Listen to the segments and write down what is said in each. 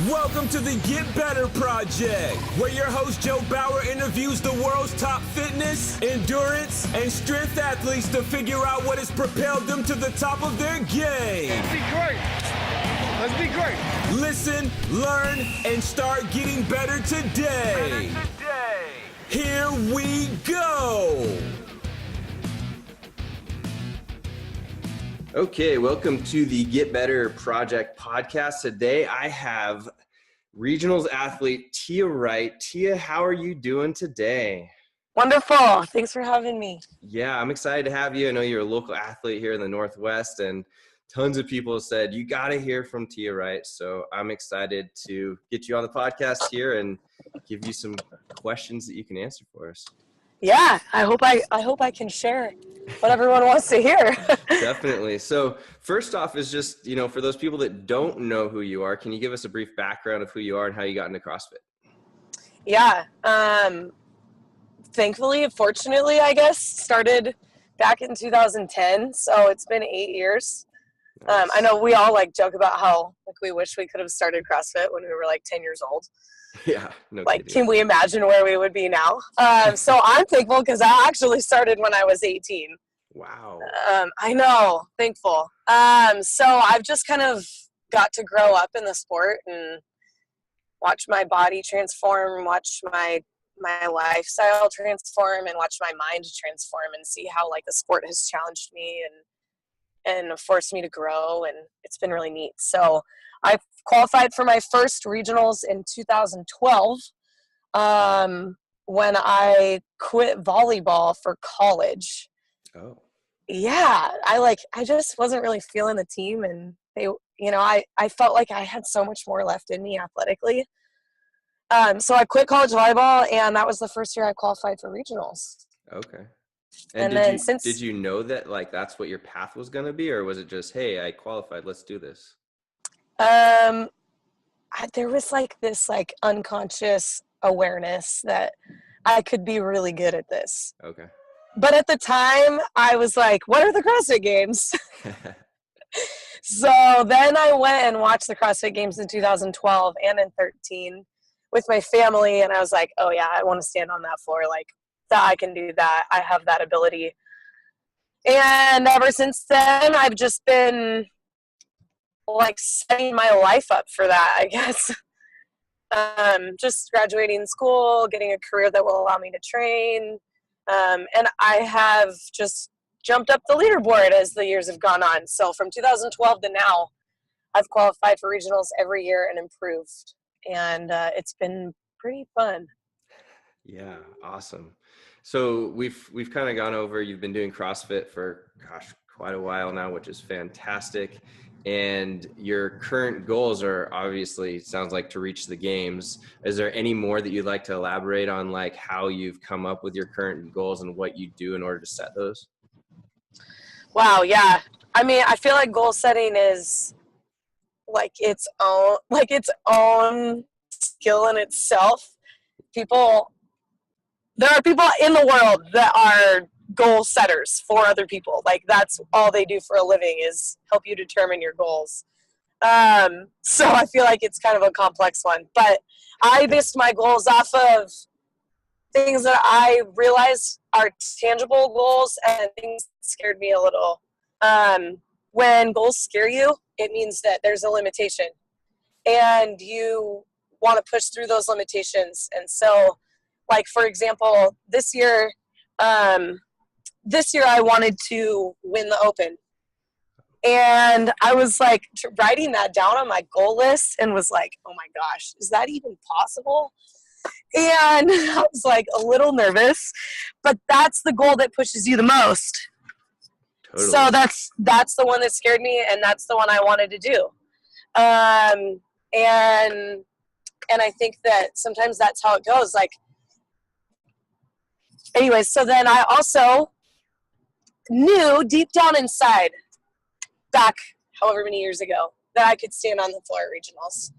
Welcome to the Get Better Project, where your host Joe Bauer interviews the world's top fitness, endurance, and strength athletes to figure out what has propelled them to the top of their game. Let's be great. Let's be great. Listen, learn, and start getting better today. Here we go. Okay, welcome to the Get Better Project podcast. Today I have regionals athlete Tia Wright. Tia, how are you doing today? Wonderful. Thanks for having me. Yeah, I'm excited to have you. I know you're a local athlete here in the Northwest, and tons of people have said you got to hear from Tia Wright. So I'm excited to get you on the podcast here and give you some questions that you can answer for us. Yeah, I hope I can share what everyone wants to hear. Definitely. So first off is just, for those people that don't know who you are, can you give us a brief background of who you are and how you got into CrossFit? Yeah. Thankfully, fortunately, I guess, started back in 2010. So it's been 8 years. Nice. I know we all joke about how we wish we could have started CrossFit when we were 10 years old. Yeah. No kidding. Can we imagine where we would be now? So I'm thankful because I actually started when I was 18. Wow. I know, thankful. So I've just kind of got to grow up in the sport and watch my body transform, watch my lifestyle transform, and watch my mind transform, and see how the sport has challenged me and forced me to grow, and it's been really neat. So I qualified for my first regionals in 2012 when I quit volleyball for college. Oh. Yeah, I just wasn't really feeling the team, and they, I felt like I had so much more left in me athletically. So I quit college volleyball, and that was the first year I qualified for regionals. Okay. And did you know that that's what your path was going to be, or was it just, hey, I qualified, let's do this? There was this unconscious awareness that I could be really good at this. Okay. But at the time, I was like, what are the CrossFit Games? So then I went and watched the CrossFit Games in 2012 and in 13 with my family, and I was like, oh yeah, I want to stand on that floor. That I can do that. I have that ability. And ever since then, I've just been setting my life up for that, I guess. Just graduating school, getting a career that will allow me to train. And I have just jumped up the leaderboard as the years have gone on. So from 2012 to now, I've qualified for regionals every year and improved. And it's been pretty fun. Yeah, awesome. So we've kind of gone over, you've been doing CrossFit for, quite a while now, which is fantastic. And your current goals are obviously, sounds like, to reach the games. Is there any more that you'd like to elaborate on, how you've come up with your current goals and what you do in order to set those? Wow, yeah. I mean, I feel like goal setting is its own skill in itself. There are people in the world that are goal setters for other people. That's all they do for a living, is help you determine your goals. So I feel like it's kind of a complex one, but I based my goals off of things that I realized are tangible goals and things that scared me a little. When goals scare you, it means that there's a limitation and you want to push through those limitations. And so, for example, this year I wanted to win the Open. And I was writing that down on my goal list and was like, oh my gosh, is that even possible? And I was a little nervous, but that's the goal that pushes you the most. Totally. So that's the one that scared me, and that's the one I wanted to do. And I think that sometimes that's how it goes. Anyways, so then I also knew deep down inside, back however many years ago, that I could stand on the floor at regionals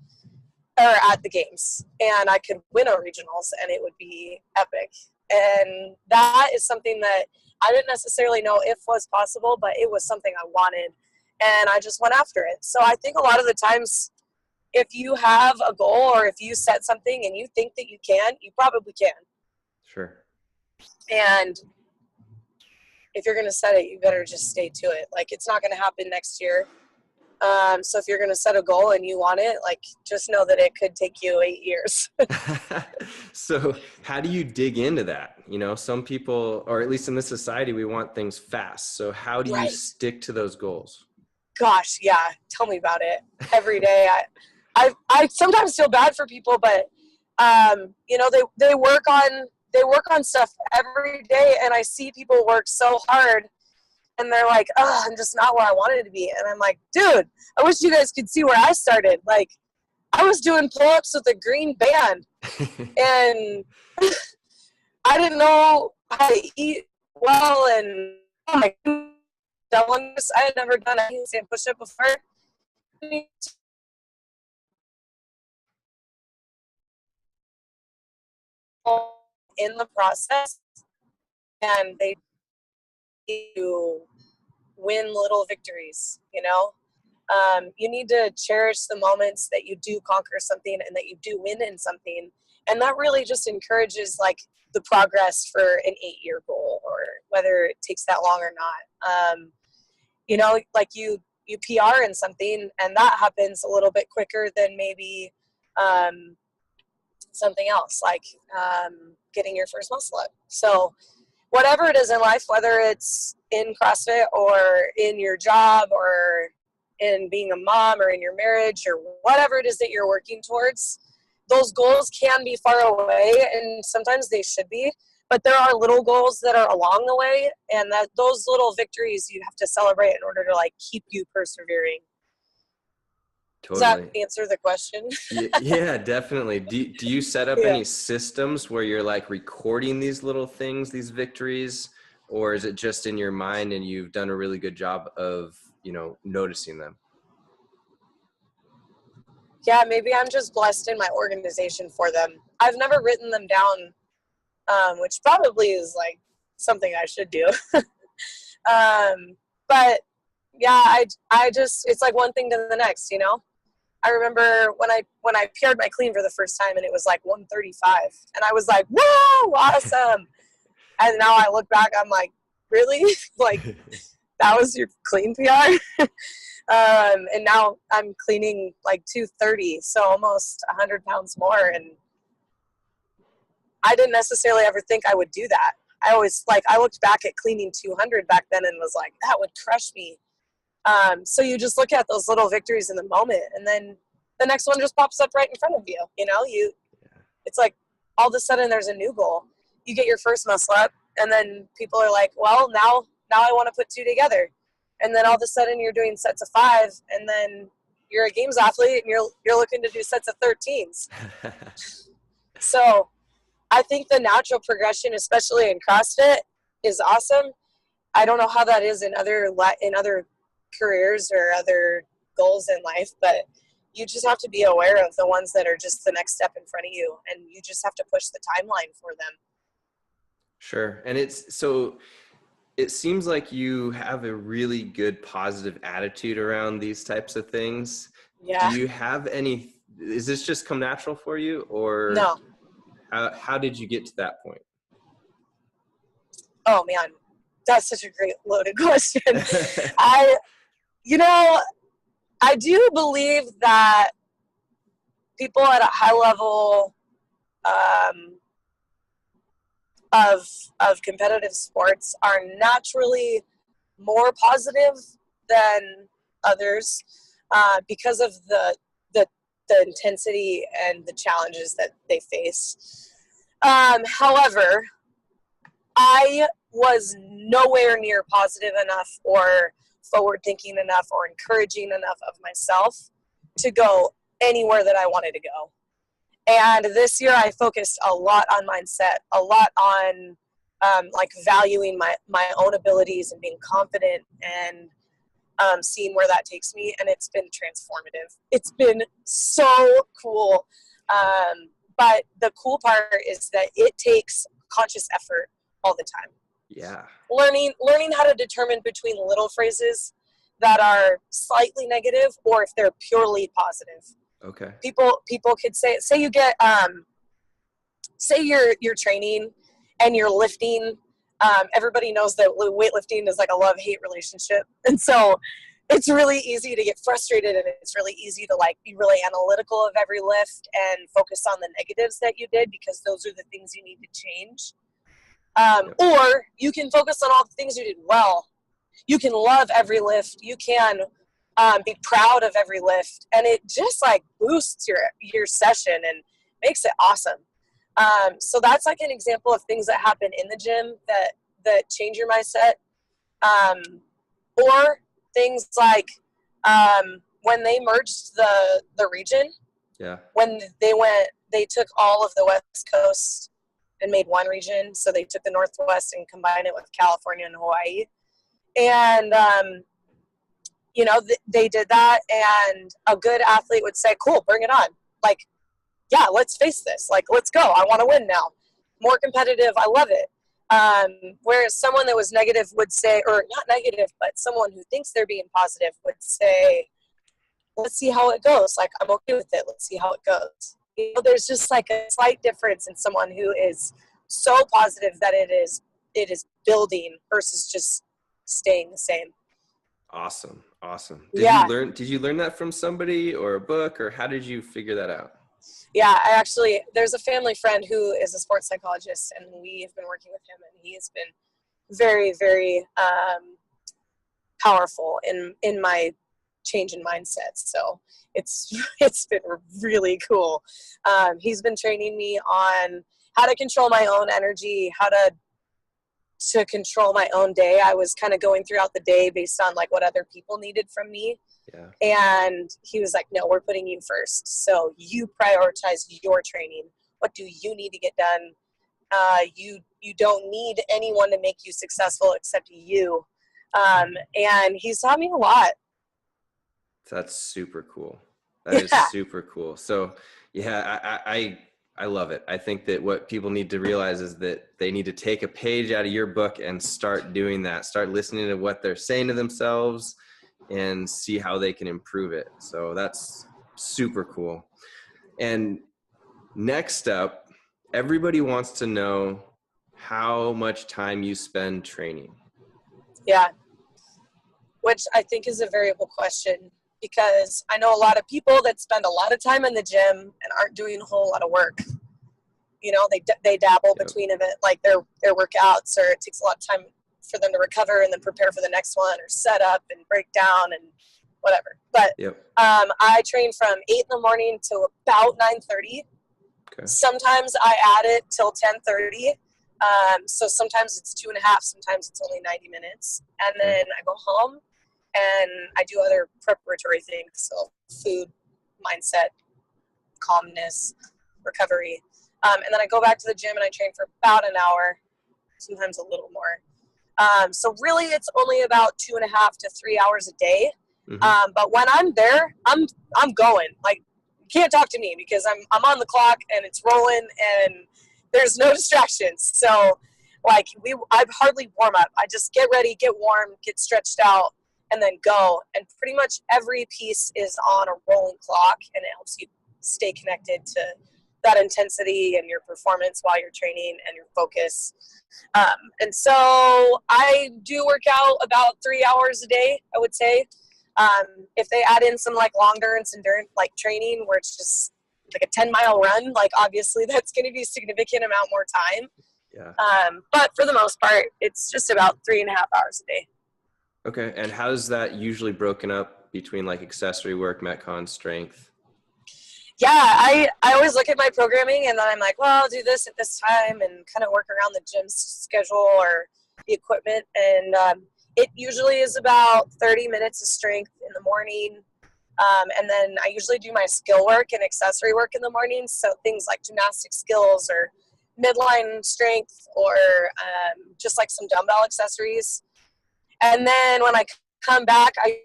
or at the games, and I could win a regionals, and it would be epic. And that is something that I didn't necessarily know if was possible, but it was something I wanted, and I just went after it. So I think a lot of the times if you have a goal or if you set something and you think that you can, you probably can. Sure. And if you're going to set it, you better just stay to it. Like, it's not going to happen next year. So if you're going to set a goal and you want it, like, just know that it could take you 8 years. So how do you dig into that? You know, some people, or at least in this society, we want things fast. So how do you stick to those goals? Gosh, yeah. Tell me about it. Every day. I sometimes feel bad for people, but, you know, they work on stuff every day, and I see people work so hard and they're like, oh, I'm just not where I wanted to be. And I'm like, dude, I wish you guys could see where I started. Like, I was doing pull-ups with a green band and I didn't know how to eat well. And oh my goodness, I had never done a handstand push-up before. In the process, and they to win little victories, you know. You need to cherish the moments that you do conquer something and that you do win in something, and that really just encourages like the progress for an 8-year goal, or whether it takes that long or not. You know, like you PR in something, and that happens a little bit quicker than maybe something else, like getting your first muscle up. So whatever it is in life, whether it's in CrossFit or in your job or in being a mom or in your marriage or whatever it is that you're working towards, those goals can be far away, and sometimes they should be, but there are little goals that are along the way, and that those little victories you have to celebrate in order to like keep you persevering. Totally. Does that answer the question? Yeah, definitely. Do you set up any systems where you're like recording these little things, these victories, or is it just in your mind and you've done a really good job of, you know, noticing them? Yeah, maybe I'm just blessed in my organization for them. I've never written them down, which probably is like something I should do. But yeah, I just, it's like one thing to the next, you know. I remember when I PR'd my clean for the first time, and it was like 135, and I was like, whoa, awesome. And now I look back, I'm like, really? Like, that was your clean PR? And now I'm cleaning like 230, so almost 100 pounds more. And I didn't necessarily ever think I would do that. I looked back at cleaning 200 back then and was like, that would crush me. So you just look at those little victories in the moment, and then the next one just pops up right in front of you. You know, it's like all of a sudden there's a new goal. You get your first muscle up, and then people are like, well, now I want to put 2 together. And then all of a sudden you're doing sets of 5, and then you're a games athlete and you're looking to do sets of 13s. So I think the natural progression, especially in CrossFit, is awesome. I don't know how that is in other careers or other goals in life, but you just have to be aware of the ones that are just the next step in front of you, and you just have to push the timeline for them. Sure. And it seems like you have a really good positive attitude around these types of things. Yeah. Do you have is this just come natural for you, or no? How did you get to that point? Oh man, that's such a great loaded question. I do believe that people at a high level of competitive sports are naturally more positive than others because of the intensity and the challenges that they face. However, I was nowhere near positive enough or forward thinking enough or encouraging enough of myself to go anywhere that I wanted to go. And this year I focused a lot on mindset, a lot on like valuing my own abilities and being confident and seeing where that takes me. And it's been transformative. It's been so cool. But the cool part is that it takes conscious effort all the time. Yeah. Learning how to determine between little phrases that are slightly negative or if they're purely positive. Okay. People could say you get, say you're training and you're lifting. Everybody knows that weightlifting is like a love-hate relationship. And so it's really easy to get frustrated, and it's really easy to like be really analytical of every lift and focus on the negatives that you did, because those are the things you need to change. Or you can focus on all the things you did well. You can love every lift. You can be proud of every lift, and it just like boosts your session and makes it awesome. So that's like an example of things that happen in the gym that change your mindset. Or things like when they merged the region, when they took all of the West Coast and made one region. So they took the Northwest and combined it with California and Hawaii. And, they did that, and a good athlete would say, cool, bring it on. Like, yeah, let's face this. Like, let's go. I want to win now. More competitive. I love it. Whereas someone that was negative would say, or not negative, but someone who thinks they're being positive would say, let's see how it goes. Like, I'm okay with it. Let's see how it goes. There's just like a slight difference in someone who is so positive that it is building versus just staying the same. Awesome. Did you learn that from somebody or a book, or how did you figure that out? Yeah, there's a family friend who is a sports psychologist, and we have been working with him, and he has been very, very powerful in my change in mindset. So it's been really cool. He's been training me on how to control my own energy, how to control my own day. I was kind of going throughout the day based on like what other people needed from me. Yeah. And he was like, no, we're putting you first. So you prioritize your training. What do you need to get done? You don't need anyone to make you successful except you. And he's taught me a lot. That's super cool. That is super cool. So yeah, I love it. I think that what people need to realize is that they need to take a page out of your book and start doing that. Start listening to what they're saying to themselves and see how they can improve it. So that's super cool. And next up, everybody wants to know how much time you spend training. Yeah, which I think is a variable question, because I know a lot of people that spend a lot of time in the gym and aren't doing a whole lot of work. You know, they dabble between like their workouts, or it takes a lot of time for them to recover and then prepare for the next one, or set up and break down and whatever. But I train from 8 in the morning to about 9:30. Okay. Sometimes I add it till 10:30. So sometimes it's 2.5, sometimes it's only 90 minutes. And then I go home and I do other preparatory things. So food, mindset, calmness, recovery. And then I go back to the gym and I train for about an hour, sometimes a little more. So really it's only about 2.5 to 3 hours a day. Mm-hmm. But when I'm there, I'm going. Like, you can't talk to me because I'm on the clock and it's rolling and there's no distractions. So like I hardly warm up. I just get ready, get warm, get stretched out, and then go. And pretty much every piece is on a rolling clock, and it helps you stay connected to that intensity and your performance while you're training and your focus. And so I do work out about 3 hours a day, I would say. If they add in some like long endurance like training where it's just like a 10-mile run, like obviously that's going to be a significant amount more time. Yeah. But for the most part, it's just about 3.5 hours a day. Okay. And how's that usually broken up between like accessory work, Metcon, strength? Yeah, I always look at my programming and then I'm like, well, I'll do this at this time and kind of work around the gym's schedule or the equipment. And it usually is about 30 minutes of strength in the morning. And then I usually do my skill work and accessory work in the morning. So things like gymnastic skills or midline strength or just like some dumbbell accessories. And then when I come back, I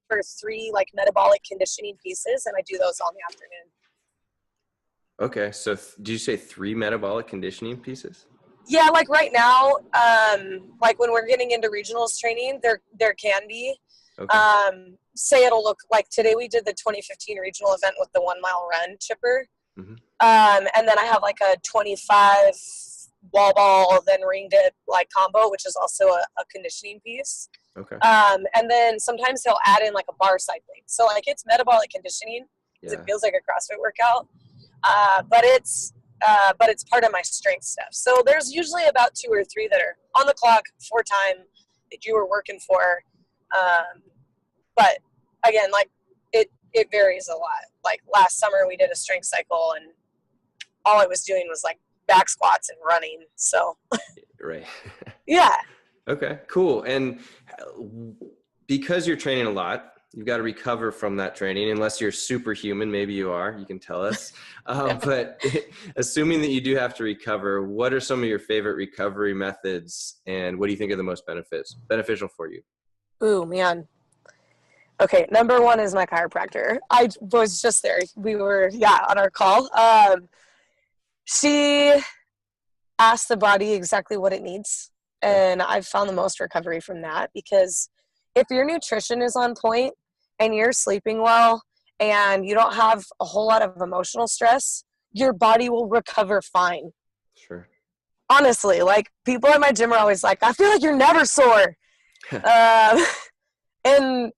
for 3 like metabolic conditioning pieces, and I do those all in the afternoon. Okay, so did you say 3 metabolic conditioning pieces? Yeah, like right now, like when we're getting into regionals training, there can be. Okay. Say it'll look like today we did the 2015 regional event with the 1 mile run chipper. Mm-hmm. And then I have like a 25 wall ball, then ring dip like combo, which is also a conditioning piece. Okay. And then sometimes he'll add in like a bar cycling. So like it's metabolic conditioning because it feels like a CrossFit workout. But it's part of my strength stuff. So there's usually about 2 or 3 that are on the clock for time that you were working for. But again, like it varies a lot. Like last summer we did a strength cycle and all I was doing was like back squats and running. So right. yeah. Okay, cool. And because you're training a lot, you've got to recover from that training, unless you're superhuman. Maybe you are, you can tell us. But assuming that you do have to recover, what are some of your favorite recovery methods and what do you think are the most beneficial for you? Ooh, man. Okay, number 1 is my chiropractor. I was just there. We were, on our call. She asked the body exactly what it needs. And I've found the most recovery from that, because if your nutrition is on point and you're sleeping well and you don't have a whole lot of emotional stress, your body will recover fine. Sure. Honestly, like people at my gym are always like, I feel like you're never sore. And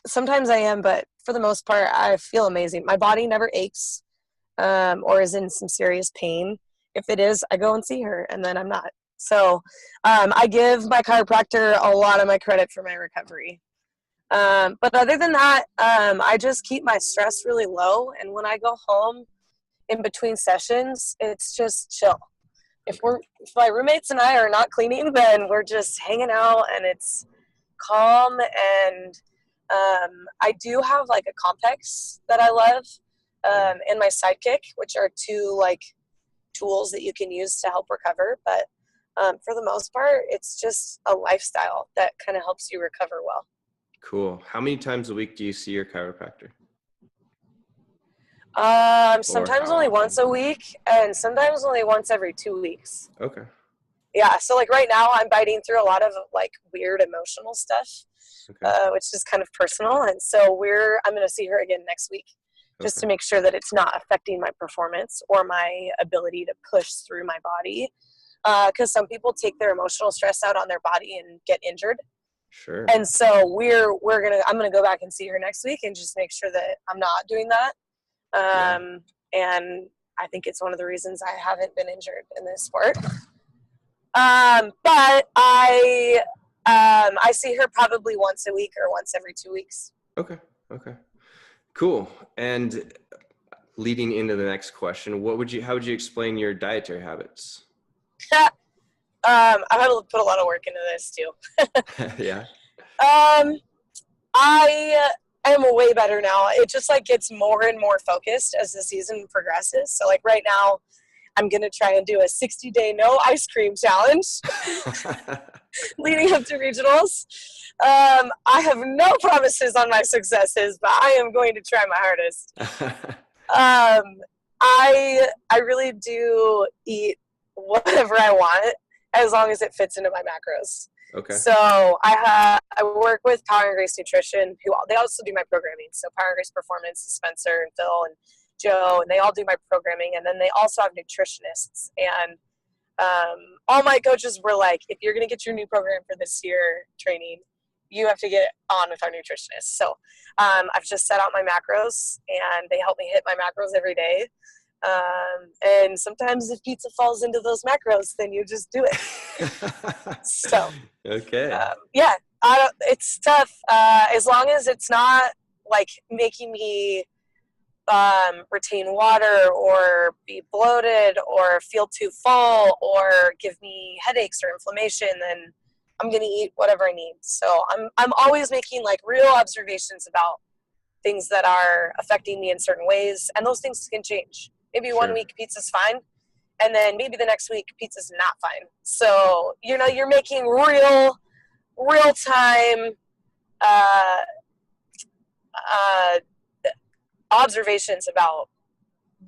sometimes I am, but for the most part, I feel amazing. My body never aches or is in some serious pain. If it is, I go and see her, and then I'm not. So I give my chiropractor a lot of my credit for my recovery. But other than that, I just keep my stress really low. And when I go home in between sessions, it's just chill. If my roommates and I are not cleaning, then we're just hanging out and it's calm. And I do have like a complex that I love and my sidekick, which are 2 like tools that you can use to help recover. But for the most part, it's just a lifestyle that kind of helps you recover well. Cool. How many times a week do you see your chiropractor? Sometimes only once a week, and sometimes only once every 2 weeks. Okay. Yeah, so like right now I'm biting through a lot of like weird emotional stuff, which is kind of personal. And so I'm going to see her again next week just to make sure that it's not affecting my performance or my ability to push through my body. Because some people take their emotional stress out on their body and get injured. Sure. And so I'm gonna go back and see her next week and just make sure that I'm not doing that. And I think it's one of the reasons I haven't been injured in this sport. But I see her probably once a week or once every 2 weeks. Okay. Cool. And leading into the next question, how would you explain your dietary habits? I've had to put a lot of work into this too. Yeah. I am way better now. It just like gets more and more focused as the season progresses. So like right now, I'm going to try and do a 60-day no ice cream challenge leading up to regionals. I have no promises on my successes, but I am going to try my hardest. I really do eat whatever I want as long as it fits into my macros. Okay. So I work with Power and Grace Nutrition, they also do my programming. So Power and Grace Performance, Spencer and Phil and Joe, and they all do my programming. And then they also have nutritionists. And all my coaches were like, if you're going to get your new program for this year training, you have to get on with our nutritionist. So I've just set out my macros, and they help me hit my macros every day. And sometimes if pizza falls into those macros, then you just do it. So, okay. It's tough. As long as it's not like making me retain water or be bloated or feel too full or give me headaches or inflammation, then I'm going to eat whatever I need. So I'm always making like real observations about things that are affecting me in certain ways. And those things can change. Maybe one week pizza's fine, and then maybe the next week pizza's not fine. So, you're making real time observations about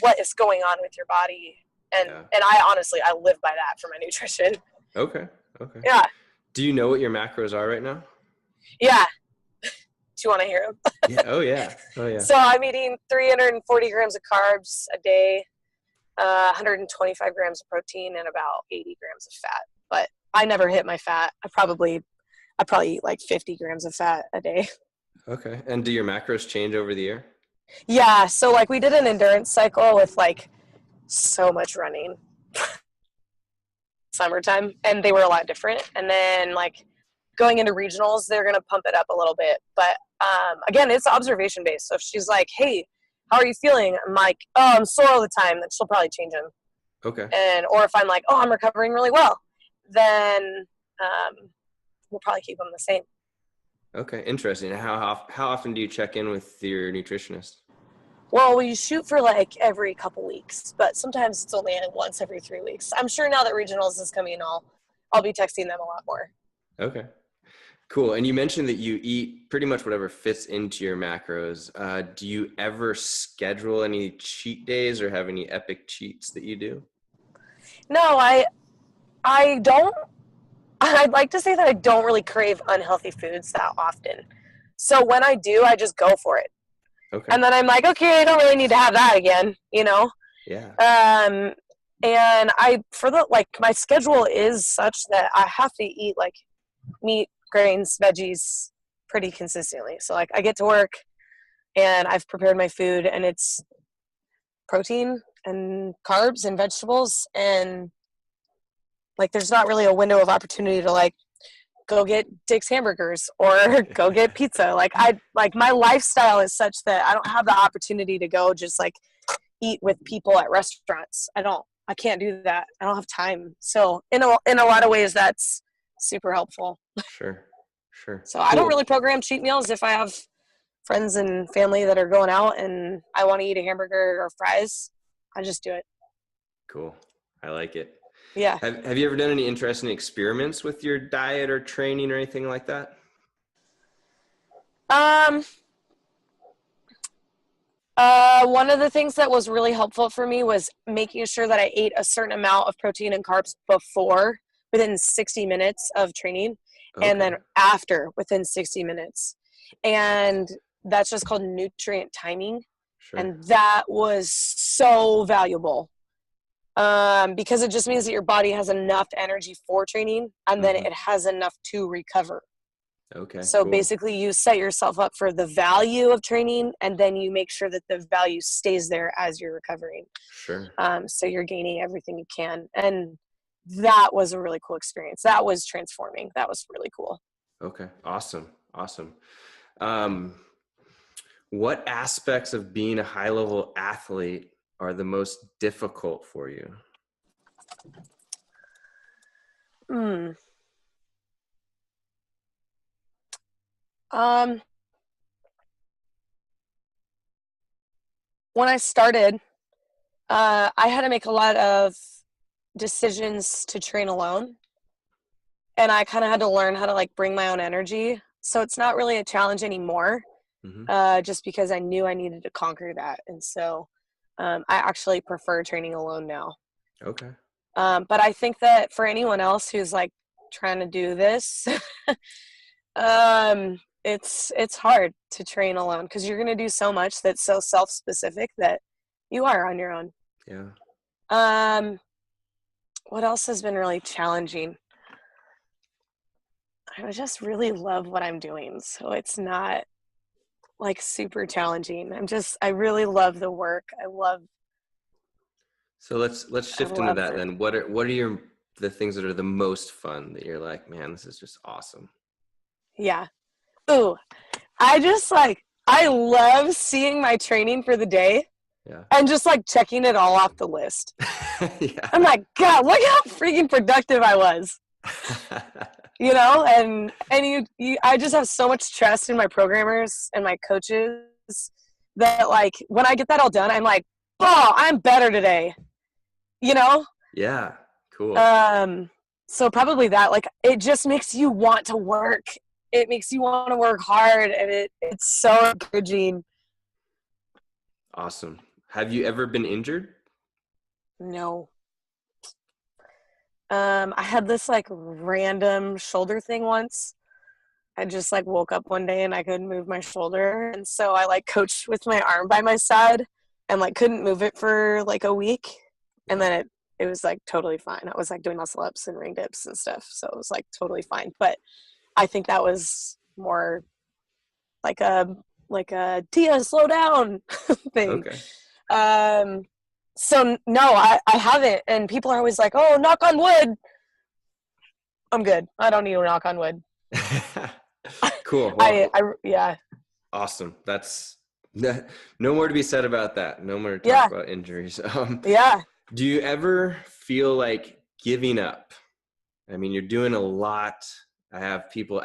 what is going on with your body. And I live by that for my nutrition. Okay. Yeah. Do you know what your macros are right now? Yeah. you want to hear them? Yeah. Oh yeah. Oh yeah. So I'm eating 340 grams of carbs a day, 125 grams of protein, and about 80 grams of fat. But I never hit my fat. I probably eat like 50 grams of fat a day. Okay. And do your macros change over the year? Yeah. So like we did an endurance cycle with like so much running summertime, and they were a lot different. And then like going into regionals, they're going to pump it up a little bit. But again, it's observation based. So if she's like, hey, how are you feeling? I'm like, oh, I'm sore all the time. Then she'll probably change them. Okay. Or if I'm like, oh, I'm recovering really well, then we'll probably keep them the same. Okay. Interesting. How often do you check in with your nutritionist? Well, we shoot for like every couple weeks, but sometimes it's only once every 3 weeks. I'm sure now that regionals is coming, I'll be texting them a lot more. Okay. Cool. And you mentioned that you eat pretty much whatever fits into your macros. Do you ever schedule any cheat days or have any epic cheats that you do? No, I don't. I'd like to say that I don't really crave unhealthy foods that often. So when I do, I just go for it. Okay. And then I'm like, okay, I don't really need to have that again, you know? Yeah. And my schedule is such that I have to eat like meat, grains, veggies pretty consistently. So like I get to work and I've prepared my food and it's protein and carbs and vegetables, and like there's not really a window of opportunity to like go get Dick's hamburgers or go get pizza. Like my lifestyle is such that I don't have the opportunity to go just like eat with people at restaurants. I can't do that. I don't have time. So in a lot of ways that's super helpful. Sure. So I don't really program cheat meals. If I have friends and family that are going out and I want to eat a hamburger or fries, I just do it. Cool. I like it. Yeah. Have you ever done any interesting experiments with your diet or training or anything like that? One of the things that was really helpful for me was making sure that I ate a certain amount of protein and carbs within 60 minutes of training, and then after within 60 minutes. And that's just called nutrient timing. Sure. And that was so valuable. Because it just means that your body has enough energy for training, and then it has enough to recover. Okay. So cool. basically you set yourself up for the value of training, and then you make sure that the value stays there as you're recovering. Sure. So you're gaining everything you can. And that was a really cool experience. That was transforming. That was really cool. Okay. Awesome. What aspects of being a high-level athlete are the most difficult for you? When I started, I had to make a lot of decisions to train alone, and I kind of had to learn how to like bring my own energy. So it's not really a challenge anymore, just because I knew I needed to conquer that. And so I actually prefer training alone now. Okay. But I think that for anyone else who's like trying to do this, it's hard to train alone because you're going to do so much that's so self-specific that you are on your own. Yeah. What else has been really challenging? I just really love what I'm doing, so it's not like super challenging. I really love the work. So let's shift into that then. What are the things that are the most fun that you're like, man, this is just awesome? Yeah. Ooh, I love seeing my training for the day. Yeah. And just like checking it all off the list. Yeah. I'm like, God, look how freaking productive I was. You know, and I just have so much trust in my programmers and my coaches that like when I get that all done, I'm like, oh, I'm better today. You know? Yeah. Cool. So probably that, like, it just makes you want to work. It makes you want to work hard, and it's so encouraging. Awesome. Have you ever been injured? No. I had this like random shoulder thing once, I just like woke up one day and I couldn't move my shoulder. And so I like coached with my arm by my side and like couldn't move it for like a week. And then it was like totally fine. I was like doing muscle ups and ring dips and stuff. So it was like totally fine. But I think that was more like a Tia, slow down thing. Okay. So no, I haven't. And people are always like, oh, knock on wood. I'm good. I don't need to knock on wood. Cool. Well, Yeah. Awesome. That's no more to be said about that. No more to talk about injuries. Yeah. Do you ever feel like giving up? I mean, you're doing a lot. I have people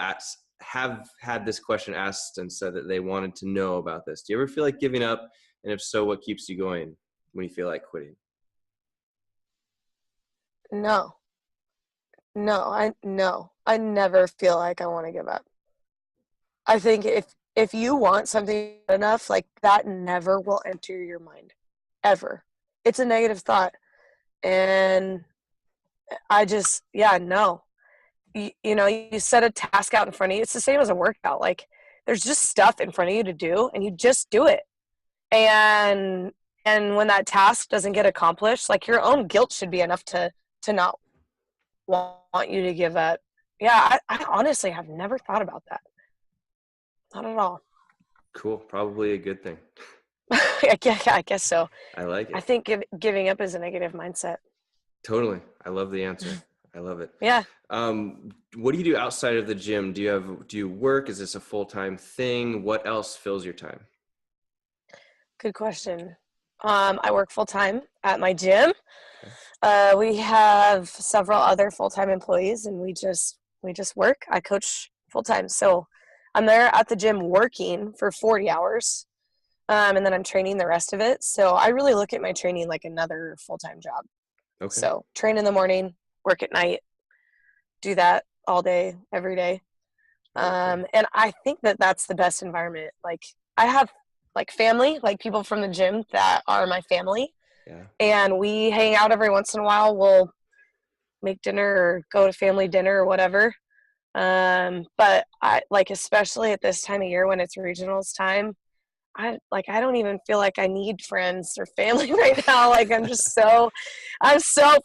have had this question asked and said that they wanted to know about this. Do you ever feel like giving up? And if so, what keeps you going when you feel like quitting? No. I never feel like I want to give up. I think if you want something enough, like that never will enter your mind, ever. It's a negative thought. And I just, no. You know, you set a task out in front of you. It's the same as a workout. Like there's just stuff in front of you to do and you just do it. And when that task doesn't get accomplished, like your own guilt should be enough to not want you to give up. Yeah, I honestly have never thought about that. Not at all. Cool. Probably a good thing. I guess so. I like it. I think giving up is a negative mindset. Totally. I love the answer. I love it. Yeah. What do you do outside of the gym? Do you work? Is this a full-time thing? What else fills your time? Good question. I work full-time at my gym. Okay. We have several other full-time employees and we just work. I coach full-time. So I'm there at the gym working for 40 hours. And then I'm training the rest of it. So I really look at my training like another full-time job. Okay. So train in the morning, work at night, do that all day, every day. And I think that that's the best environment. Like I have like family, like people from the gym that are my family. Yeah. And we hang out every once in a while. We'll make dinner or go to family dinner or whatever. But I like, especially at this time of year when it's regionals time, I don't even feel like I need friends or family right now. Like I'm so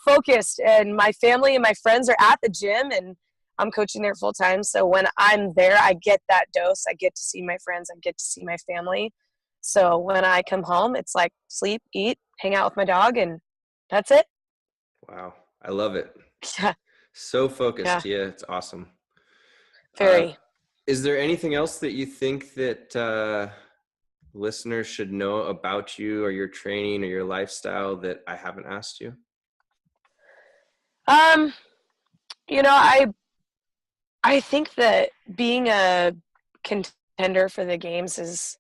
focused, and my family and my friends are at the gym and I'm coaching there full time. So when I'm there, I get that dose. I get to see my friends. I get to see my family. So when I come home, it's like sleep, eat, hang out with my dog, and that's it. Wow. I love it. Yeah. So focused. Yeah. It's awesome. Very. Is there anything else that you think that, listeners should know about you or your training or your lifestyle that I haven't asked you? You know, I think that being a contender for the games is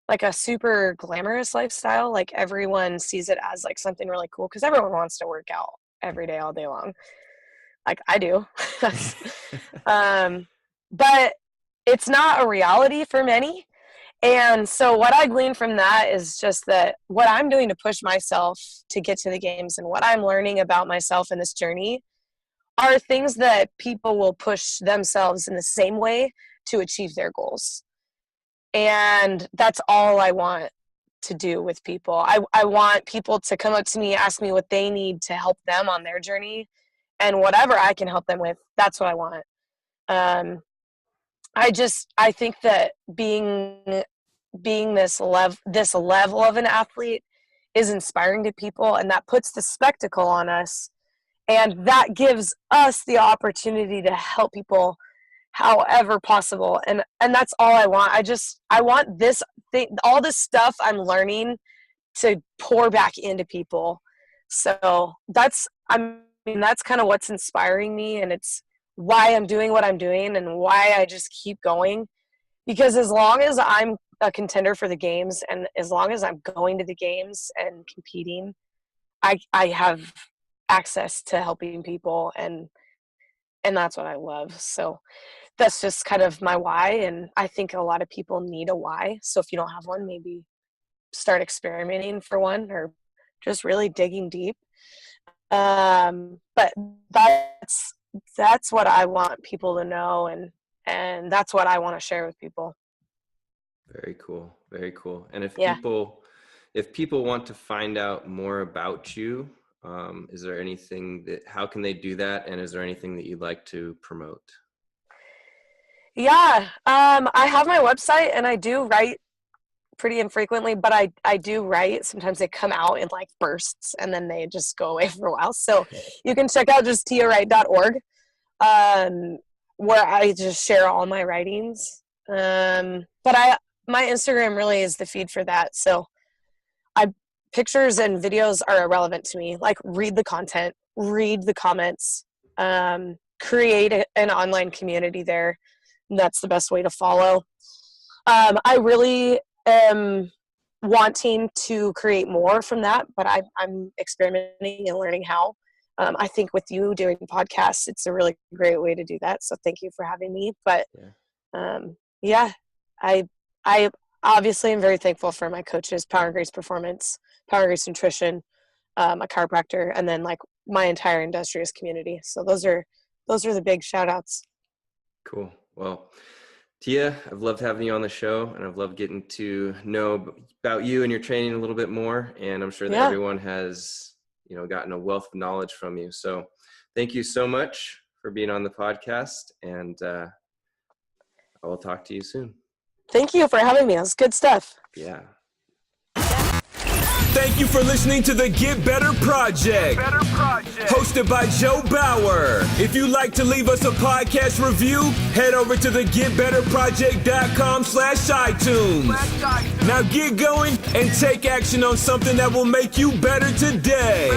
like a super glamorous lifestyle. Like everyone sees it as like something really cool because everyone wants to work out every day, all day long. Like I do. But it's not a reality for many. And so what I glean from that is just that what I'm doing to push myself to get to the games and what I'm learning about myself in this journey are things that people will push themselves in the same way to achieve their goals. And that's all I want to do with people. I want people to come up to me, ask me what they need to help them on their journey, and whatever I can help them with, that's what I want. I think that being this level of an athlete is inspiring to people, and that puts the spectacle on us, and that gives us the opportunity to help people however possible. And that's all I want. I want this thing, all this stuff I'm learning, to pour back into people. So that's kind of what's inspiring me, and it's why I'm doing what I'm doing and why I just keep going. Because as long as I'm a contender for the games and as long as I'm going to the games and competing, I have access to helping people, and that's what I love. So that's just kind of my why, and I think a lot of people need a why. So if you don't have one, maybe start experimenting for one or just really digging deep. But that's what I want people to know, and And that's what I want to share with people. Very cool. Very cool. And if Yeah. people want to find out more about you, is there anything how can they do that? And is there anything that you'd like to promote? Yeah. I have my website, and I do write pretty infrequently, but I do write. Sometimes they come out in like bursts and then they just go away for a while. So you can check out just tiawright.org, where I just share all my writings. But my Instagram really is the feed for that. So pictures and videos are irrelevant to me. Like, read the content, read the comments, create an online community there. That's the best way to follow. I really am wanting to create more from that, but I'm experimenting and learning how. I think with you doing podcasts, it's a really great way to do that. So thank you for having me. But I obviously am very thankful for my coaches, Power and Grace Performance, Power and Grace Nutrition, a chiropractor, and then like my entire industrious community. So those are the big shout outs. Cool. Well, Tia, I've loved having you on the show, and I've loved getting to know about you and your training a little bit more. And I'm sure that everyone has, gotten a wealth of knowledge from you. So thank you so much for being on the podcast, and I will talk to you soon. Thank you for having me. It was good stuff. Yeah. Thank you for listening to the Get Better Project, hosted by Joe Bauer. If you'd like to leave us a podcast review, head over to the getbetterproject.com/iTunes. Now get going and take action on something that will make you better today.